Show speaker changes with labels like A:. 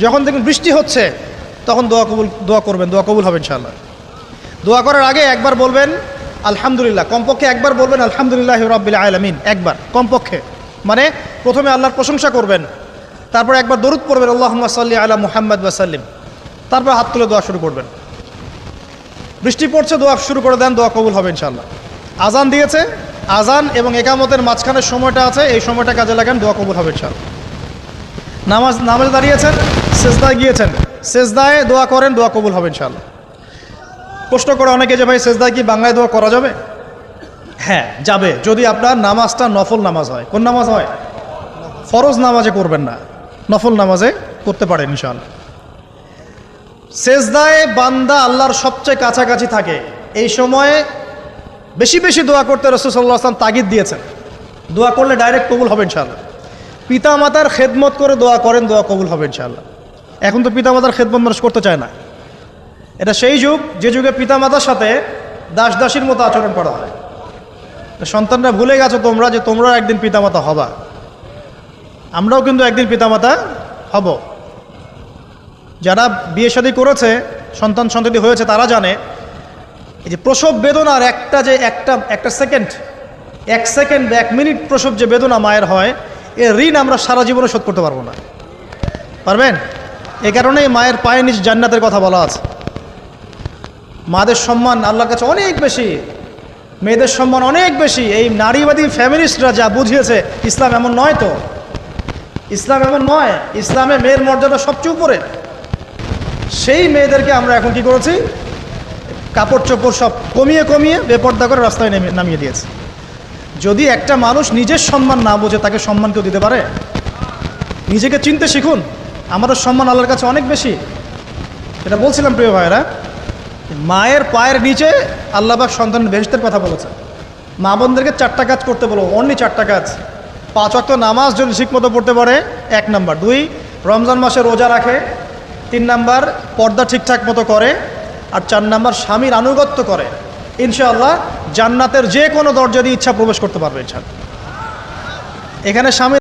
A: যখন দেখবেন বৃষ্টি হচ্ছে তখন দোয়া করবেন, দোয়া কবুল হবে ইনশাআল্লাহ। দোয়া করার আগে একবার বলবেন আলহামদুলিল্লাহ, কমপক্ষে একবার বলবেন আলহামদুলিল্লাহি রাব্বিল আলামিন, একবার কমপক্ষে। মানে প্রথমে আল্লাহর প্রশংসা করবেন, তারপর একবার দরুদ পড়বেন আল্লাহুম্মা সাল্লি আলা মুহাম্মাদ ওয়া সাল্লিম, তারপর হাত তুলে দোয়া শুরু করবেন। বৃষ্টি পড়ছে, দোয়া শুরু করে দেন, দোয়া কবুল হবে ইনশাআল্লাহ। আজান দিয়েছে, আজান এবং একামতের মাঝখানের সময়টা আছে, এই সময়টা কাজে লাগান, দোয়া কবুল হবে ইনশাআল্লাহ। নামাজে দাঁড়িয়েছেন, সেজদায় গিয়েছেন, সেজদায় দোয়া করেন, দোয়া কবুল হবে ইনশাআল্লাহ। প্রশ্ন করে অনেকে যে ভাই সেজদায় কি বাংলায় দোয়া করা যাবে? হ্যাঁ যাবে, যদি আপনার নামাজটা নফল নামাজ হয়। কোন নামাজ হয়? ফরজ নামাজে করবেন না, নফল নামাজে করতে পারেন ইনশাআল্লাহ। সেজদায় বান্দা আল্লাহর সবচেয়ে কাছাকাছি থাকে, এই সময়ে বেশি বেশি দোয়া করতে রাসূল সাল্লাল্লাহু আলাইহি ওয়াসাল্লাম তাগিদ দিয়েছেন। দোয়া করলে ডাইরেক্ট কবুল হবে ইনশাআল্লাহ। পিতা মাতার খেদমত করে দোয়া করেন, দোয়া কবুল হবে ইনশাআল্লাহ। এখন তো পিতা মাতার খেদমত মানুষ করতে চায় না। এটা সেই যুগ যে যুগে পিতা মাতার সাথে দাস দাসীর মতো আচরণ করা হয়। সন্তানরা ভুলে গেছো তোমরা যে তোমরাও একদিন পিতামাতা হবা। আমরাও কিন্তু একদিন পিতামাতা হব। যারা বিয়ে শাদী করেছে, সন্তান সন্ততি হয়েছে, তারা জানে এই যে প্রসব বেদনার একটা সেকেন্ড, 1 সেকেন্ড 1 মিনিট প্রসব যে বেদনা মায়ের হয়, এর ঋণ আমরা সারা জীবনে শোধ করতে পারবো না। পারবেন? এই কারণেই মায়ের পায়ের নিচ জান্নাতের কথা বলা আছে। মাদের সম্মান আল্লাহর কাছে অনেক বেশি, মেয়েদের সম্মান অনেক বেশি। এই নারীবাদী ফ্যামিলিস্টরা যা বুঝিয়েছে, ইসলাম এমন নয়। তো ইসলাম এমন নয়, ইসলামে মেয়ের মর্যাদা সবচেয়ে উপরে। সেই মেয়েদেরকে আমরা এখন কি করেছি? কাপড় চোপড় সব কমিয়ে কমিয়ে বেপর্দা করে রাস্তায় নামিয়ে দিয়েছে। যদি একটা মানুষ নিজের সম্মান না বোঝে, তাকে সম্মান কেউ দিতে পারে? নিজেকে চিনতে শিখুন। আমাদের সম্মান আল্লাহর কাছে অনেক বেশি। এটা বলছিলাম প্রিয় ভাইয়েরা, মায়ের পায়ের নিচে আল্লাহ পাক সন্তানের বেহেশতের কথা বলেছে। মা বোনদেরকে 4টা কাজ করতে বলো, অনলি 4টা কাজ। 5 ওয়াক্ত নামাজ যদি ঠিকমতো পড়তে পারে, 1 নাম্বার। 2, রমজান মাসে রোজা রাখে। 3 নাম্বার, পর্দা ঠিকঠাক মতো করে। আর 4 নাম্বার, স্বামীর আনুগত্য করে। ইনশাআল্লাহ জান্নাতের যে কোনো দরজা দিয়ে ইচ্ছা প্রবেশ করতে পারবে ইনশাআল্লাহ। এখানে স্বামী